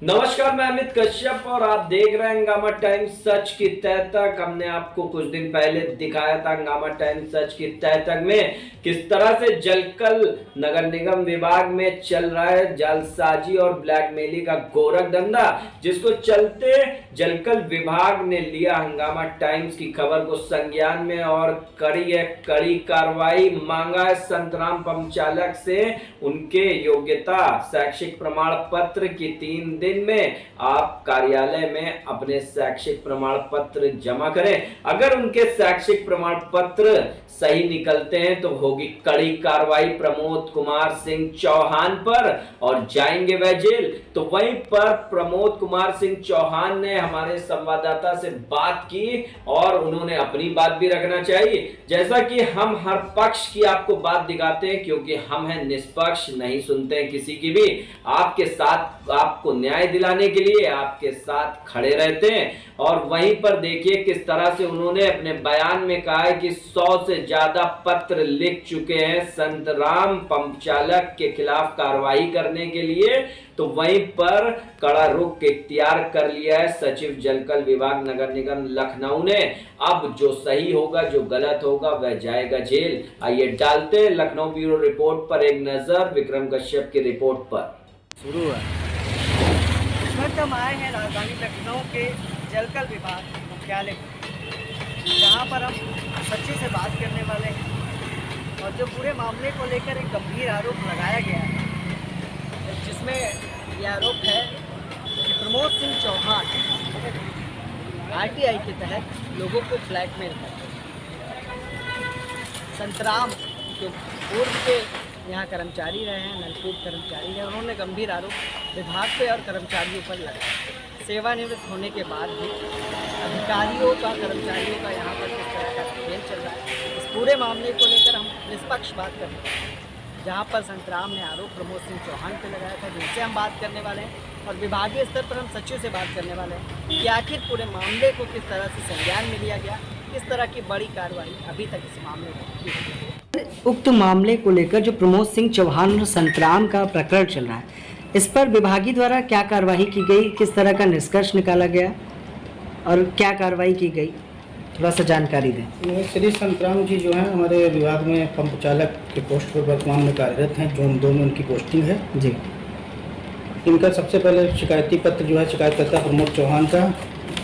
नमस्कार, मैं अमित कश्यप और आप देख रहे हैं हंगामा टाइम्स सच की तह तक। हमने आपको कुछ दिन पहले दिखाया था हंगामा टाइम्स सच की तह तक में किस तरह से जलकल नगर निगम विभाग में चल रहा है जालसाजी और ब्लैकमेलिंग का गोरख धंधा, जिसको चलते जलकल विभाग ने लिया हंगामा टाइम्स की खबर को संज्ञान में और कड़ी कार्रवाई मांगा है। संतराम पंप चालक से उनके योग्यता शैक्षिक प्रमाण पत्र की 3 दिन में आप कार्यालय में अपने शैक्षिक प्रमाण पत्र जमा करें। अगर उनके शैक्षिक प्रमाण पत्र सही निकलते हैं तो होगी कड़ी कार्रवाई प्रमोद कुमार सिंह चौहान पर और जाएंगे वह जेल। तो वहीं पर प्रमोद कुमार सिंह चौहान ने हमारे संवाददाता से बात की और उन्होंने अपनी बात भी रखना चाहिए। जैसा कि हम हर पक्ष की आपको बात दिखाते हैं, क्योंकि हम हैं निष्पक्ष, नहीं सुनते हैं किसी की भी, आपके साथ आपको न्याय दिलाने के लिए आपके साथ खड़े रहते हैं। और वहीं पर देखिए किस तरह से उन्होंने अपने बयान में कहा है कि 100 से ज्यादा पत्र लिख चुके हैं संतराम पंप चालक के खिलाफ कार्रवाई करने के लिए। तो वहीं पर कड़ा रुख इख्तियार कर लिया है सचिव जलकल विभाग नगर निगम लखनऊ ने। अब जो सही होगा, जो गलत होगा, वह जाएगा जेल। आइए डालते हैं लखनऊ ब्यूरो रिपोर्ट पर एक नजर विक्रम कश्यप की रिपोर्ट पर। शुरू है। इस वक्त हम आए हैं राजधानी लखनऊ के जलकल विभाग मुख्यालय में, जहाँ पर हम सचिव से बात करने वाले हैं और जो पूरे मामले को लेकर एक गंभीर आरोप लगाया गया है, जिसमें यह आरोप है कि प्रमोद सिंह चौहान आरटीआई के तहत लोगों को ब्लैकमेल करते हैं। संतराम जो पूर्व के यहाँ कर्मचारी रहे हैं, नलकूप कर्मचारी रहे, उन्होंने गंभीर आरोप विभाग पे और कर्मचारियों पर लगाया। सेवानिवृत्त होने के बाद भी अधिकारियों का, कर्मचारियों का यहाँ पर किस तरह का खेल चल रहा है, इस पूरे मामले को लेकर हम निष्पक्ष बात कर रहे हैं। जहाँ पर संतराम ने आरोप प्रमोद सिंह चौहान पे लगाया था, जिनसे हम बात करने वाले हैं और विभागीय स्तर पर हम सचिव से बात करने वाले हैं कि आखिर पूरे मामले को किस तरह से संज्ञान में लिया गया, किस तरह की बड़ी कार्रवाई अभी तक इस मामले में की गई। उक्त मामले को लेकर जो प्रमोद सिंह चौहान और संतराम का प्रकरण चल रहा है, इस पर विभागीय द्वारा क्या कार्रवाई की गई, किस तरह का निष्कर्ष निकाला गया और क्या कार्रवाई की गई, थोड़ा सा जानकारी दें। श्री संतराम जी जो हैं हमारे विभाग में पंप चालक के पोस्ट पर वर्तमान में कार्यरत हैं। जोन 2 में उनकी पोस्टिंग है जी। इनका सबसे पहले शिकायती पत्र जो है शिकायतकर्ता प्रमोद चौहान का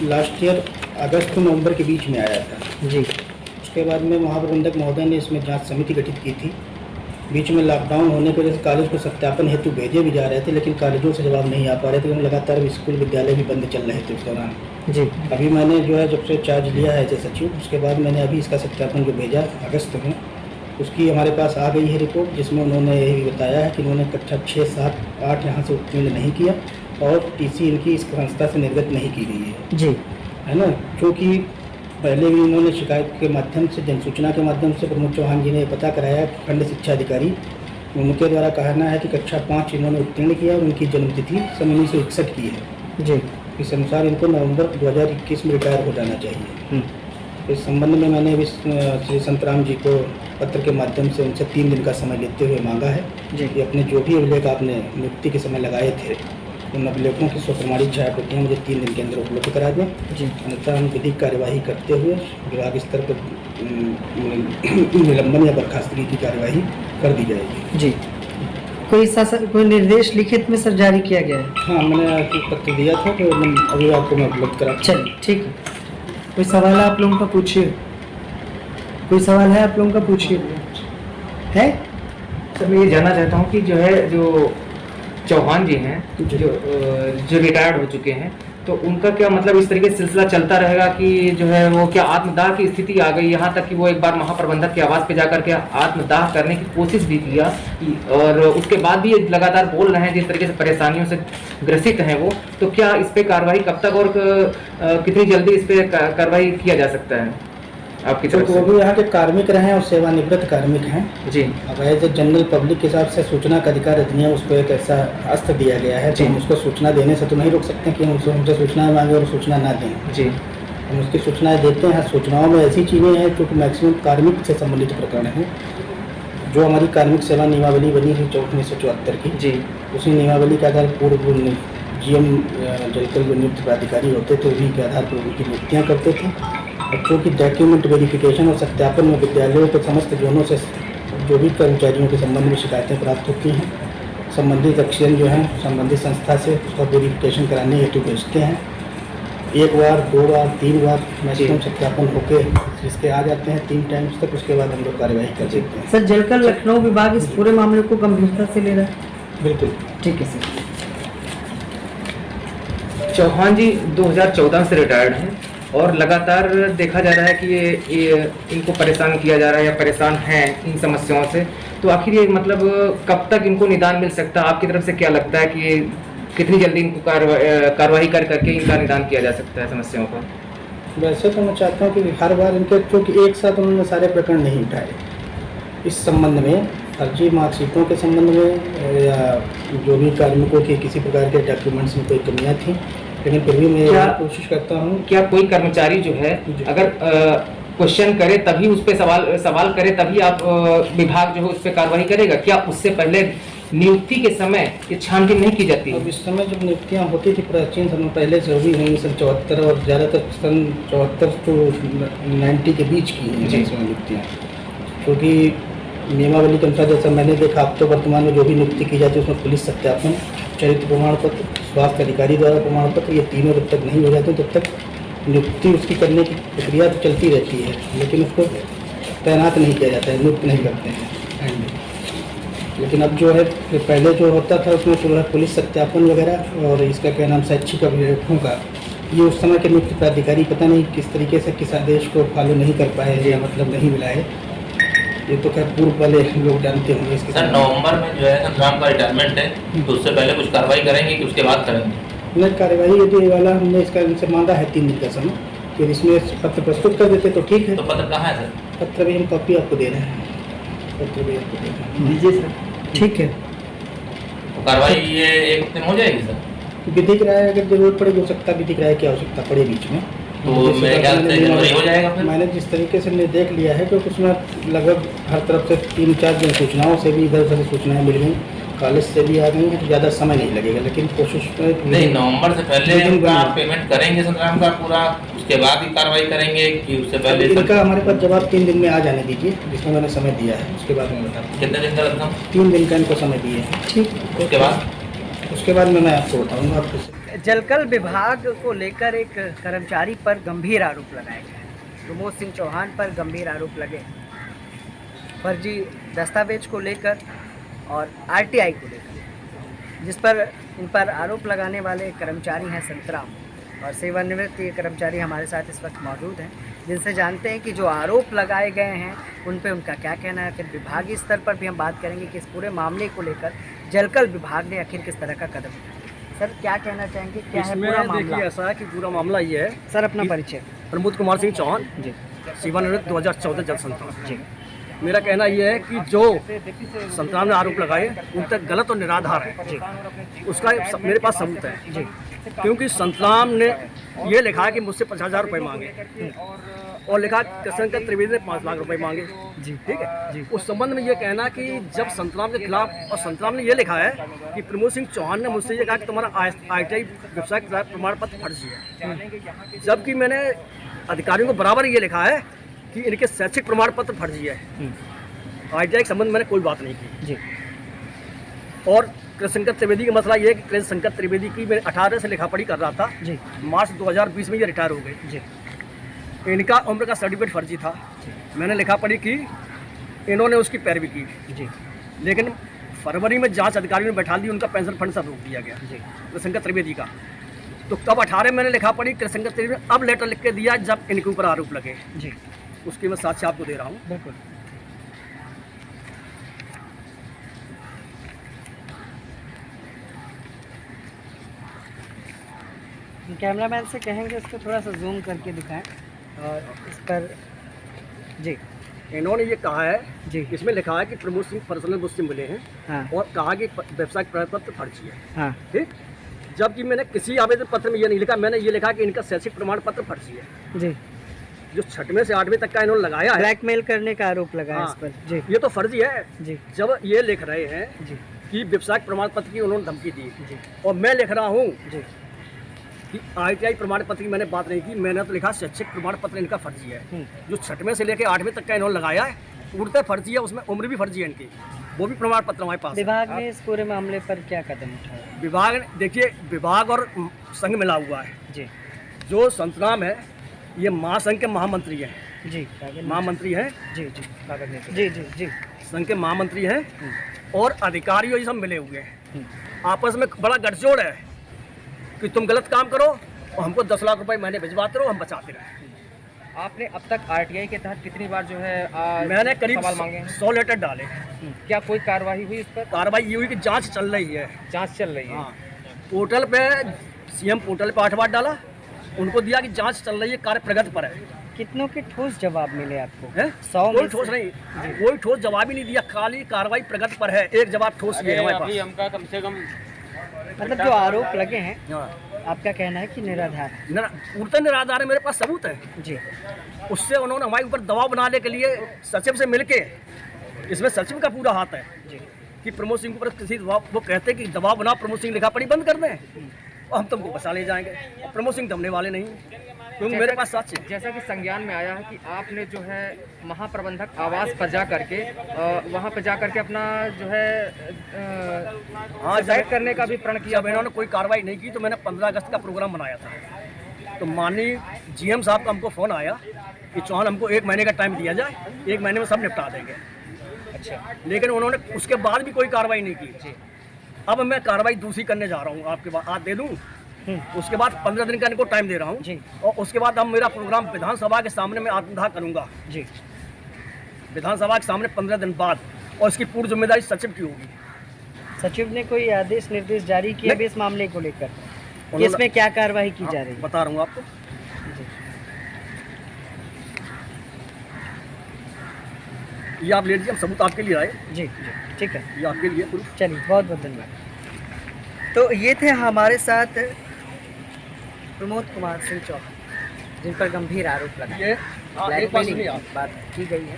लास्ट ईयर अगस्त नवंबर के बीच में आया था जी। उसके बाद में महाप्रबंधक महोदय ने इसमें जांच समिति गठित की थी। बीच में लॉकडाउन होने की वजह से कॉलेज को सत्यापन हेतु भेजे भी जा रहे थे, लेकिन कॉलेजों से जवाब नहीं आ पा रहे थे, क्योंकि लगातार स्कूल विद्यालय भी बंद चल रहे थे उस दौरान जी। अभी मैंने जो है जब से चार्ज लिया है एज सचिव, उसके बाद मैंने अभी इसका सत्यापन जो भेजा अगस्त में, उसकी हमारे पास आ गई है रिपोर्ट, जिसमें उन्होंने यही बताया है कि उन्होंने कक्षा 6, 7, 8 यहाँ से उत्तीर्ण नहीं किया और टीसी इनकी इस संस्था से निर्गत नहीं की गई है जी, है ना। क्योंकि पहले भी उन्होंने शिकायत के माध्यम से, जनसूचना के माध्यम से प्रमोद चौहान जी ने पता कराया, खंड शिक्षा अधिकारी उनके द्वारा कहना है कि कक्षा 5 इन्होंने उत्तीर्ण किया और उनकी जन्मतिथि 1961 की है जी। इस अनुसार इनको नवंबर 2021 में रिटायर हो जाना चाहिए। इस संबंध में मैंने अभी श्री संतराम जी को पत्र के माध्यम से उनसे 3 दिन का समय लेते हुए मांगा है जी। कि अपने जो भी अभिलेख आपने नियुक्ति के समय लगाए थे, उन अभिलेखों की स्वप्रमाणित छायाप्रतियाँ मुझे 3 दिन के अंदर उपलब्ध करा दें जी। अन्यथा हम विधिक कार्यवाही करते हुए विभाग स्तर पर निलंबन या बर्खास्तगी की कार्यवाही कर दी जाएगी जी। कोई निर्देश लिखित में सर जारी किया गया है? हाँ, मैंने पत्र दिया था तो अभी आपको मैं उपलब्ध करा। चलिए ठीक है। कोई सवाल है आप लोगों का, पूछिए। कोई सवाल है आप लोगों का, पूछिए। है सर, मैं ये जानना चाहता हूँ कि जो है जो चौहान जी हैं जो रिटायर्ड हो चुके हैं, तो उनका क्या मतलब इस तरीके से सिलसिला चलता रहेगा कि जो है वो क्या आत्मदाह की स्थिति आ गई, यहाँ तक कि वो एक बार महाप्रबंधक के आवास पे जाकर के आत्मदाह करने की कोशिश भी किया और उसके बाद भी ये लगातार बोल रहे हैं जिस तरीके से परेशानियों से ग्रसित हैं वो, तो क्या इस पे कार्रवाई कब तक और कितनी जल्दी इस पे कार्रवाई किया जा सकता है आपकी तरफ से? वो भी यहाँ के कार्मिक रहे हैं और सेवानिवृत्त कार्मिक हैं जी। अब एज ए जनरल पब्लिक के हिसाब से सूचना का अधिकार अधिनियम उसको एक ऐसा अस्त्र दिया गया है, तो हम उसको सूचना देने से तो नहीं रोक सकते कि हम हमसे सूचनाएं मांगे और सूचना ना दें जी। हम उसकी सूचनाएं देते हैं। सूचनाओं में ऐसी चीज़ें हैं जो कि मैक्सिमम कार्मिक से संबंधित प्रकरण हैं। जो हमारी कार्मिक सेवा नियमावली बनी है 1974 की जी, उसी नियमावली के आधार पूर्व GM जलकल जो नियुक्त प्राधिकारी होते थे उन्हीं के आधार पर उनकी नियुक्तियाँ करते थे। बच्चों की डॉक्यूमेंट वेरिफिकेशन और सत्यापन में विद्यालयों के समस्त जोनों से जो भी कर्मचारियों के संबंध में शिकायतें प्राप्त होती हैं, संबंधित एक्शन जो हैं संबंधित संस्था से उसका वेरिफिकेशन कराने हेतु भेजते हैं। 1 बार 2 बार 3 बार मैक्सिमम सत्यापन होके इसके आ जाते हैं 3 टाइम्स तक। उसके बाद हम लोग कार्यवाही कर देते हैं। सर, जलकल लखनऊ विभाग इस पूरे मामले को गंभीरता से ले रहा है? बिल्कुल ठीक है सर। चौहान जी 2014 से रिटायर्ड हैं और लगातार देखा जा रहा है कि ये इनको परेशान किया जा रहा है या परेशान हैं इन समस्याओं से। तो आखिर ये मतलब कब तक इनको निदान मिल सकता है? आपकी तरफ से क्या लगता है कि कितनी जल्दी इनको कार्रवाई कर करके इनका निदान किया जा सकता है समस्याओं का? वैसे तो मैं चाहता हूँ कि हर बार इनके क्योंकि एक साथ उन्होंने सारे प्रकरण नहीं उठाए, इस संबंध में फर्जी मार्कशीटों के संबंध में या जो भी कार्मिकों के किसी प्रकार के डॉक्यूमेंट्स में कोई कमियाँ थी, लेकिन फिर भी मैं कोशिश करता हूँ। क्या कोई कर्मचारी जो है अगर क्वेश्चन करे तभी उस पर सवाल करे तभी आप विभाग जो है उस पर कार्रवाई करेगा? क्या उससे पहले नियुक्ति के समय ये छानबीन नहीं की जाती? अब इस समय जब नियुक्तियाँ होती थी प्राचीन समय पहले से भी हुई, सन 74 और ज़्यादातर सन 74 to 90 के बीच की हैं इसमें नियुक्तियाँ, क्योंकि नियमावली के अनुसार जैसा मैंने देखा अब तो वर्तमान में जो भी नियुक्ति की जाती है उसमें पुलिस सत्यापन, चरित्र प्रमाण पत्र, स्वास्थ्य अधिकारी द्वारा प्रमाण पत्र, ये तीनों जब तक नहीं हो जाते तब तक नियुक्ति उसकी करने की प्रक्रिया तो चलती रहती है, लेकिन उसको तैनात नहीं किया जाता है, नियुक्त नहीं करते हैं। लेकिन अब जो है पहले जो होता था उसमें पूरा पुलिस सत्यापन वगैरह और इसका क्या नाम शैक्षिक अभिलेखों का, ये उस समय के नियुक्त प्राधिकारी पता नहीं किस तरीके से किस आदेश को फॉलो नहीं कर पाए या मतलब नहीं मिलाए, ये तो खैर पूर्व वाले लोग जानते होंगे इसके। सर नवंबर में जो है संतराम का रिटायरमेंट है, तो उससे पहले कुछ कार्रवाई करेंगे कि उसके बाद करेंगे? नहीं, कार्रवाई यदि वाला हमने इसका इनसे मांगा है 3 दिन का समय, फिर इसमें पत्र प्रस्तुत कर देते तो ठीक है। तो पत्र कहाँ है सर? पत्र भी हम कॉपी आपको दे रहे हैं, पत्र भी आपको दे रहे हैं। दीजिए सर। ठीक है। तो कार्रवाई ये 1 दिन हो जाएगी सर? विधिक राय अगर जरूरत पड़ेगी हो सकता है, विधिक राय की आवश्यकता पड़े बीच में, तो मेरे ख्याल से जनवरी हो जाएगा फिर। मैंने जिस तरीके से हमने देख लिया है क्योंकि उसमें लगभग हर तरफ से 3-4 दिन सूचनाओं से भी इधर उधर सूचनाएं मिल गई, कॉलेज से भी आ गई हैं, तो ज़्यादा समय नहीं लगेगा, लेकिन कोशिश नहीं नवंबर से पहले इनका पेमेंट करेंगे संतराम का पूरा, उसके बाद ही कार्रवाई करेंगे कि उससे पहले? इनका हमारे पास जवाब 3 दिन में आ जाने दीजिए, जिसमें मैंने समय दिया है, उसके बाद मैं बताऊँ। कितने दिन का रखता हूँ? 3 दिन का इनको समय दिए हैं। ठीक। उसके बाद मैं आपको बताऊँगा आपको। जलकल विभाग को लेकर एक कर्मचारी पर गंभीर आरोप लगाए गए। प्रमोद सिंह चौहान पर गंभीर आरोप लगे फर्जी दस्तावेज को लेकर और RTI को लेकर, जिस पर इन पर आरोप लगाने वाले कर्मचारी हैं संतराम और सेवानिवृत्त ये कर्मचारी हमारे साथ इस वक्त मौजूद हैं, जिनसे जानते हैं कि जो आरोप लगाए गए हैं उन पे उनका क्या कहना है। फिर विभागीय स्तर पर भी हम बात करेंगे कि इस पूरे मामले को लेकर जलकल विभाग ने आखिर किस तरह का कदम उठाया। सर क्या कहना चाहेंगे, क्या है पूरा मामला? देखिए ऐसा है कि पूरा मामला ये है। सर अपना परिचय। प्रमोद कुमार सिंह चौहान जी। सेवानिवृत्त 2014 जल संतराम। जी। मेरा कहना ये है कि जो संतराम ने आरोप लगाए उन तक गलत और निराधार है जी। उसका मेरे पास सबूत है जी, क्योंकि संतराम ने ये लिखा है कि मुझसे 50,000 रुपये मांगे और लिखा कृष्णकर त्रिवेदी ने 5 लाख रुपए मांगे जी। ठीक है जी। उस संबंध में ये कहना कि जब संतराम के खिलाफ, और संतराम ने ये लिखा है कि प्रमोद सिंह चौहान ने मुझसे ये कहा कि तुम्हारा ITI व्यवसाय प्रमाण पत्र फर्जी है, जबकि मैंने अधिकारियों को बराबर ये लिखा है कि इनके शैक्षिक प्रमाण पत्र फर्जी है। ITI के संबंध में मैंने कोई बात नहीं की जी। और कृष्णकर त्रिवेदी का मसला ये है कि कृष्णकर त्रिवेदी की मैं 18 से लिखा पढ़ी कर रहा था जी। मार्च 2020 में ये रिटायर हो गए जी। इनका उम्र का सर्टिफिकेट फर्जी था, मैंने लिखा पढ़ी की, इन्होंने उसकी पैरवी की जी। लेकिन फरवरी में जांच अधिकारियों ने बैठा दी, उनका पेंशन फंड सब रोक दिया गया जी कृष्णकर त्रिवेदी का। तो तब 18 मैंने लिखा पढ़ी कृष्णकर त्रिवेदी ने अब लेटर लिख के दिया जब इनके ऊपर आरोप लगे जी। उसकी मैं साक्ष्य आपको दे रहा हूँ। बिल्कुल। कैमरामैन से कहेंगे इसको थोड़ा सा जूम करके दिखाएं और इस पर जी। इन्होंने ये कहा है जी। इसमें लिखा है कि प्रमोद सिंह पर्सनल मुझसे मिले हैं हाँ। और कहा कि व्यवसायिक प्रमाण पत्र फर्जी है। हाँ। ठीक, जबकि मैंने किसी आवेदन पत्र में ये नहीं लिखा, मैंने ये लिखा कि इनका शैक्षिक प्रमाण पत्र फर्जी है जी। जो 6वीं से 8वीं तक का इन्होंने लगाया है। ब्लैकमेल करने का आरोप लगा है हाँ। इस पर जी। ये तो फर्जी है जी। जब ये लिख रहे हैं जी कि व्यवसायिक प्रमाण पत्र की उन्होंने धमकी दी और मैं लिख रहा हूँ कि ITI प्रमाण पत्र की मैंने बात नहीं की, मैंने तो लिखा शैक्षिक प्रमाण पत्र इनका फर्जी है। जो 6वें से लेकर 8वें तक का इन्होंने लगाया है पूर्णतः फर्जी है, उसमें उम्र भी फर्जी है इनकी, वो भी प्रमाण पत्र हमारे पास है। विभाग ने इस पूरे मामले पर क्या कदम उठाया? विभाग देखिए, विभाग और संघ मिला हुआ है जी जो संतराम है, ये महासंघ के महामंत्री हैं जी, महामंत्री हैं जी जी जी जी जी संघ के महामंत्री हैं और अधिकारी ये सब मिले हुए हैं। आपस में बड़ा गठजोड़ है कि तुम गलत काम करो और हमको 10 लाख रुपए महीने भिजवाते रहो, हम बचाते रहे। आपने अब तक RTI के तहत कितनी बार जो है मैंने करीब सवाल मांगे हैं? 100 लेटर डाले। क्या कोई कार्रवाई हुई इस पर? कार्रवाई ये हुई कि जांच चल रही है। जांच चल रही है। हाँ, पोर्टल पे CM पोर्टल पे 8 बार डाला, उनको दिया कि जांच चल रही है, कार्य प्रगति पर है। कितनों के ठोस जवाब मिले आपको? 100 कोई ठोस नहीं, कोई ठोस जवाब ही नहीं दिया, खाली कार्रवाई प्रगति पर है। एक जवाब ठोस ये है हमारे पास। हमका कम से कम मतलब जो आरोप लगे हैं आपका कहना है कि निराधार है? पूर्णतः निराधार है, मेरे पास सबूत है जी। उससे उन्होंने हमारे ऊपर दबाव बनाने के लिए सचिव से मिलके, इसमें सचिव का पूरा हाथ है जी कि प्रमोद सिंह पर किसी दबाव, वो कहते हैं कि दबाव बना प्रमोद सिंह लिखा पढ़ी बंद कर दें और हम तुमको बचा ले जाएंगे। प्रमोद सिंह दमने वाले नहीं, क्योंकि मेरे पास साक्ष्य है। जैसा कि संज्ञान में आया है कि आपने जो है महाप्रबंधक आवास पर जा करके वहाँ पर जा करके अपना जो है सुसाइड करने का भी प्रण किया। जब इन्होंने कोई कार्रवाई नहीं की तो मैंने 15 अगस्त का प्रोग्राम बनाया था, तो माननीय GM साहब का हमको फ़ोन आया कि चौहान हमको 1 महीने का टाइम दिया जाए, 1 महीने में सब निपटा देंगे। अच्छा, लेकिन उन्होंने उसके बाद भी कोई कार्रवाई नहीं की। अब मैं कार्रवाई दूसरी करने जा रहा हूँ, आपके बाद आज दे दूँ, उसके बाद 15 दिन का इनको टाइम दे रहा हूँ जी। और उसके बाद अब मेरा प्रोग्राम विधानसभा के सामने मैं आत्मदाह करूँगा जी। विधानसभा के सामने 15 दिन बाद, और इसकी पूरी जिम्मेदारी सचिव की होगी। सचिव ने कोई आदेश निर्देश जारी किया अभी इस मामले को लेकर कि उन्होंने- इसमें क्या कार्रवाई की जा रही है? बता रहा हूँ आपको। ये आप ले लीजिए, हम सबूत आपके लिए आए, जी जी ठीक है, ये आपके लिए प्रूफ। चलिए बहुत बहुत धन्यवाद। तो ये थे हमारे साथ प्रमोद कुमार सिंह चौहान, जिन पर गंभीर आरोप लगा, ये ब्लैकमेलिंग की बात की गई है।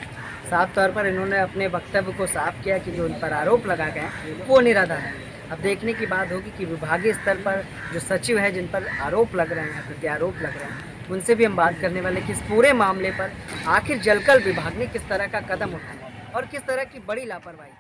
साफ तौर पर इन्होंने अपने वक्तव्य को साफ किया कि जो उन पर आरोप लगा गया वो निराधार है। अब देखने की बात होगी कि विभागीय स्तर पर जो सचिव है, जिन पर आरोप लग रहे हैं, प्रत्यारोप लग रहे हैं, उनसे भी हम बात करने वाले कि इस पूरे मामले पर आखिर जलकल विभाग ने किस तरह का कदम उठाया और किस तरह की बड़ी लापरवाही